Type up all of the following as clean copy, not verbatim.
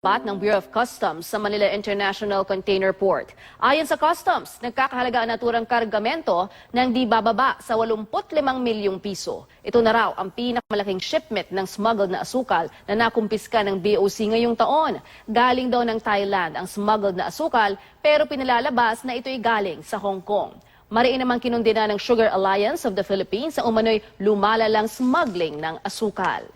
ng Bureau of Customs sa Manila International Container Port. Ayon sa Customs, nagkakahalaga ang naturang kargamento ng di bababa sa 85 milyong piso. Ito na raw ang pinakamalaking shipment ng smuggled na asukal na nakumpiska ng BOC ngayong taon. Galing daw ng Thailand ang smuggled na asukal pero pinalalabas na ito'y galing sa Hong Kong. Mariin naman kinundina ng Sugar Alliance of the Philippines ang umano'y lumalalang smuggling ng asukal.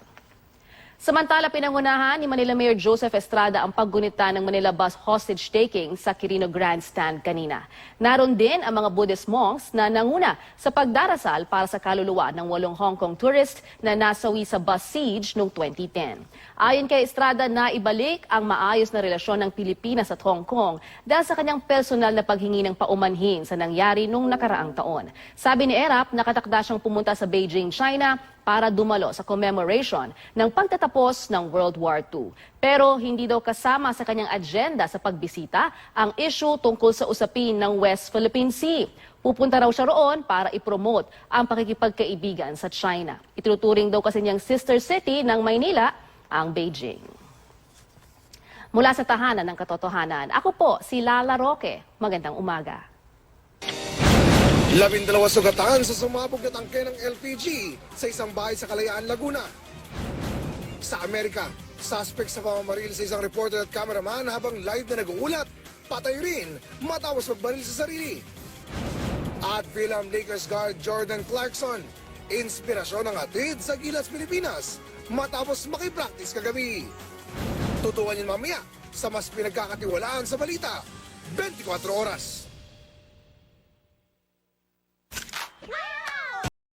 Samantala, pinangunahan ni Manila Mayor Joseph Estrada ang paggunita ng Manila bus hostage taking sa Quirino Grandstand kanina. Naroon din ang mga Buddhist monks na nanguna sa pagdarasal para sa kaluluwa ng 8 Hong Kong tourist na nasawi sa bus siege noong 2010. Ayon kay Estrada, naibalik ang maayos na relasyon ng Pilipinas at Hong Kong dahil sa kanyang personal na paghingi ng paumanhin sa nangyari noong nakaraang taon. Sabi ni Erap, nakatakda siyang pumunta sa Beijing, China para dumalo sa commemoration ng pagtatapos ng World War II. Pero hindi daw kasama sa kanyang agenda sa pagbisita ang issue tungkol sa usapin ng West Philippine Sea. Pupunta raw siya roon para ipromote ang pakikipagkaibigan sa China. Ituturing daw kasi niyang sister city ng Maynila ang Beijing. Mula sa tahanan ng katotohanan, ako po si Lala Roque. Magandang umaga. 12 sugatan sa sumabog na tangke ng LPG sa isang bahay sa Kalayaan, Laguna. Sa Amerika, suspect sa pamamaril sa isang reporter at cameraman habang live na nag-uulat, patay rin matapos magbaril sa sarili. At film Lakers guard Jordan Clarkson, inspirasyon ng atid sa Gilas, Pilipinas matapos makipractice kagabi. Tutukan niyo mamaya sa mas pinagkakatiwalaan sa balita, 24 oras.